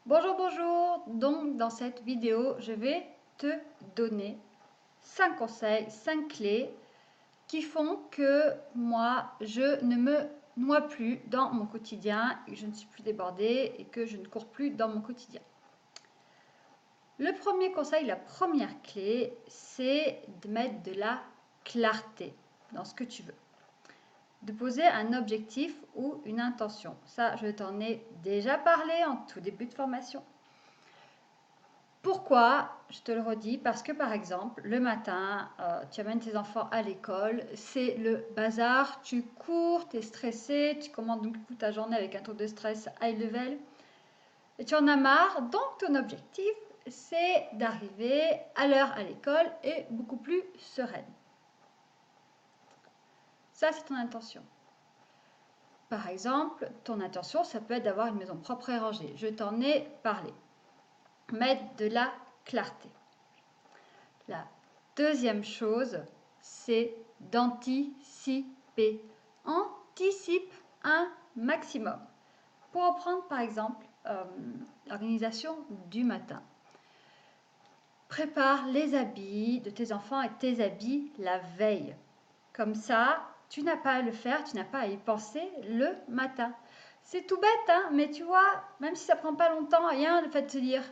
Bonjour, bonjour. Donc, dans cette vidéo, je vais te donner 5 conseils, 5 clés qui font que moi, je ne me noie plus dans mon quotidien, et que je ne suis plus débordée et que je ne cours plus dans mon quotidien. Le premier conseil, la première clé, c'est de mettre de la clarté dans ce que tu veux. De poser un objectif ou une intention. Ça, je t'en ai déjà parlé en tout début de formation. Pourquoi? Je te le redis, parce que par exemple, le matin, tu amènes tes enfants à l'école, c'est le bazar, tu cours, tu es stressé, tu commandes donc ta journée avec un taux de stress high level, et tu en as marre, donc ton objectif, c'est d'arriver à l'heure à l'école et beaucoup plus sereine. Ça, c'est ton intention. Par exemple, ton intention, ça peut être d'avoir une maison propre et rangée. Je t'en ai parlé. Mettre de la clarté. La deuxième chose, c'est d'anticiper. Anticipe un maximum. Pour reprendre par exemple l'organisation du matin. Prépare les habits de tes enfants et tes habits la veille. Comme ça, tu n'as pas à le faire, tu n'as pas à y penser le matin. C'est tout bête, hein, mais tu vois, même si ça prend pas longtemps, rien le fait de se dire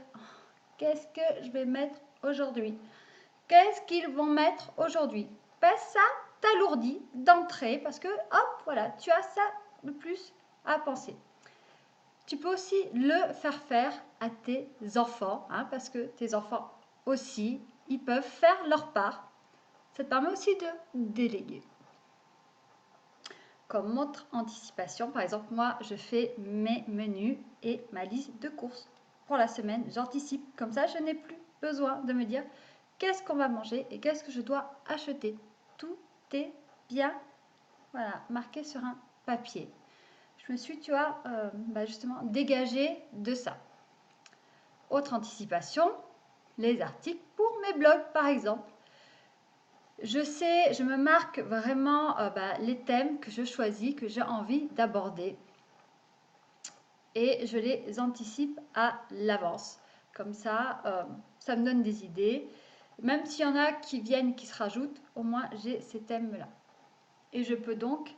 qu'est-ce que je vais mettre aujourd'hui? Qu'est-ce qu'ils vont mettre aujourd'hui? Ben ça t'alourdit d'entrée parce que hop, voilà, tu as ça de plus à penser. Tu peux aussi le faire à tes enfants, hein, parce que tes enfants aussi, ils peuvent faire leur part. Ça te permet aussi de déléguer. Comme autre anticipation, par exemple, moi, je fais mes menus et ma liste de courses pour la semaine. J'anticipe, comme ça, je n'ai plus besoin de me dire qu'est-ce qu'on va manger et qu'est-ce que je dois acheter. Tout est bien, voilà, marqué sur un papier. Je me suis, tu vois, justement dégagée de ça. Autre anticipation, les articles pour mes blogs, par exemple. Je sais, je me marque vraiment les thèmes que je choisis, que j'ai envie d'aborder. Et je les anticipe à l'avance. Comme ça, ça me donne des idées. Même s'il y en a qui viennent, qui se rajoutent, au moins j'ai ces thèmes-là. Et je peux donc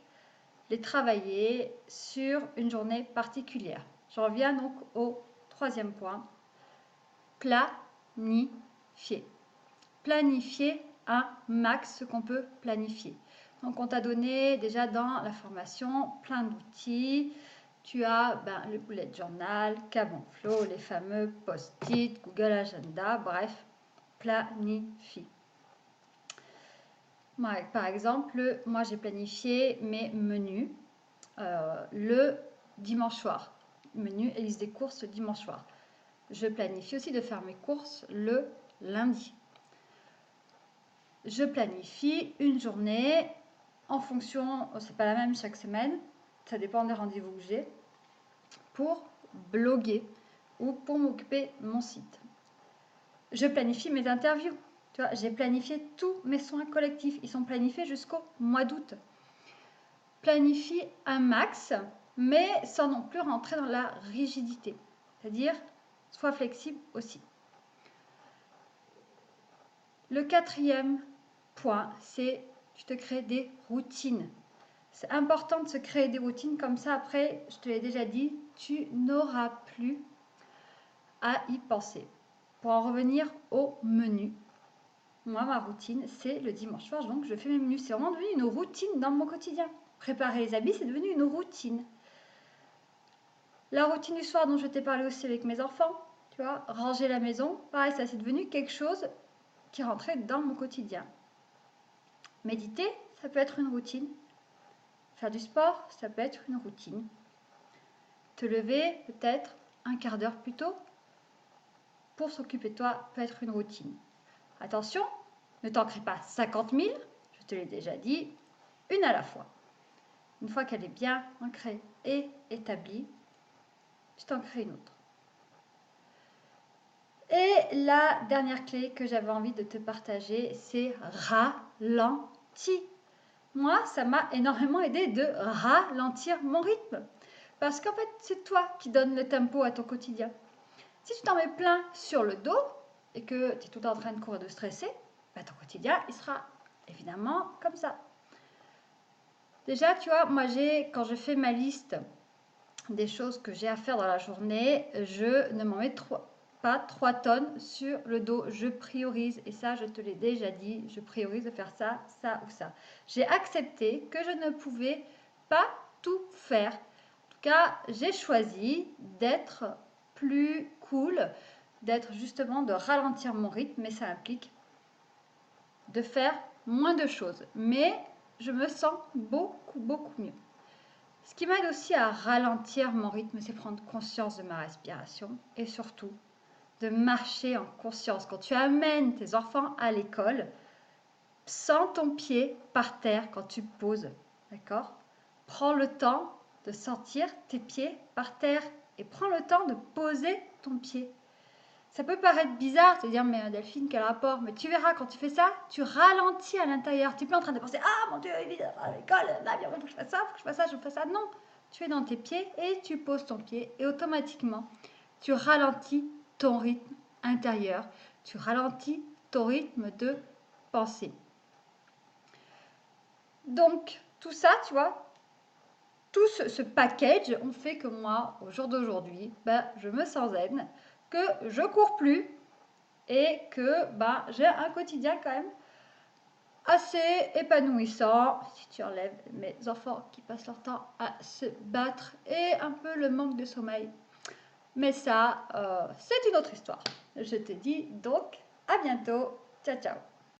les travailler sur une journée particulière. Je reviens donc au troisième point. Planifier. Planifier un max ce qu'on peut planifier. Donc on t'a donné déjà dans la formation plein d'outils. Tu as le bullet journal, Cabonflow, les fameux post-it, Google Agenda, bref, planifie. Par exemple, moi j'ai planifié mes menus le dimanche soir. Menu et liste des courses le dimanche soir. Je planifie aussi de faire mes courses le lundi. Je planifie une journée en fonction, c'est pas la même chaque semaine, ça dépend des rendez-vous que j'ai, pour bloguer ou pour m'occuper de mon site. Je planifie mes interviews. Tu vois, j'ai planifié tous mes soins collectifs. Ils sont planifiés jusqu'au mois d'août. Planifie un max, mais sans non plus rentrer dans la rigidité. C'est-à-dire, sois flexible aussi. Le quatrième point, c'est tu te crées des routines. C'est important de se créer des routines comme ça. Après, je te l'ai déjà dit, tu n'auras plus à y penser. Pour en revenir au menu, moi, ma routine, c'est le dimanche soir, donc je fais mes menus. C'est vraiment devenu une routine dans mon quotidien. Préparer les habits, c'est devenu une routine. La routine du soir dont je t'ai parlé aussi avec mes enfants, tu vois, ranger la maison, pareil, ça c'est devenu quelque chose qui rentrait dans mon quotidien. Méditer, ça peut être une routine. Faire du sport, ça peut être une routine. Te lever peut-être un quart d'heure plus tôt pour s'occuper de toi peut être une routine. Attention, ne t'en crée pas 50 000, je te l'ai déjà dit, une à la fois. Une fois qu'elle est bien ancrée et établie, je t'en crée une autre. Et la dernière clé que j'avais envie de te partager, c'est ralentis. Moi, ça m'a énormément aidé de ralentir mon rythme. Parce qu'en fait, c'est toi qui donnes le tempo à ton quotidien. Si tu t'en mets plein sur le dos et que tu es tout le temps en train de courir, de stresser, bah, ton quotidien, il sera évidemment comme ça. Déjà, tu vois, moi, quand je fais ma liste des choses que j'ai à faire dans la journée, je ne m'en mets pas 3 tonnes sur le dos. Je priorise, et ça, je te l'ai déjà dit, je priorise de faire ça, ça ou ça. J'ai accepté que je ne pouvais pas tout faire. En tout cas, j'ai choisi d'être plus cool, d'être justement, de ralentir mon rythme, mais ça implique de faire moins de choses. Mais je me sens beaucoup, beaucoup mieux. Ce qui m'aide aussi à ralentir mon rythme, c'est prendre conscience de ma respiration et surtout de marcher en conscience. Quand tu amènes tes enfants à l'école, sens ton pied par terre quand tu poses, d'accord? Prends le temps de sentir tes pieds par terre et prends le temps de poser ton pied. Ça peut paraître bizarre, te dire, mais Delphine, quel rapport? Mais tu verras, quand tu fais ça, tu ralentis à l'intérieur. Tu n'es plus en train de penser, ah mon Dieu, évidemment, à l'école, là, il faut que je fasse ça, il faut que je fasse ça, je fais ça. Non, tu es dans tes pieds et tu poses ton pied et automatiquement, tu ralentis ton rythme intérieur. Tu ralentis ton rythme de pensée. Donc, tout ça, tu vois, tout ce package, on fait que moi, au jour d'aujourd'hui, ben, je me sens zen, que je cours plus, et que bah, j'ai un quotidien quand même assez épanouissant. Si tu enlèves mes enfants qui passent leur temps à se battre et un peu le manque de sommeil. Mais ça, c'est une autre histoire. Je te dis donc à bientôt. Ciao, ciao.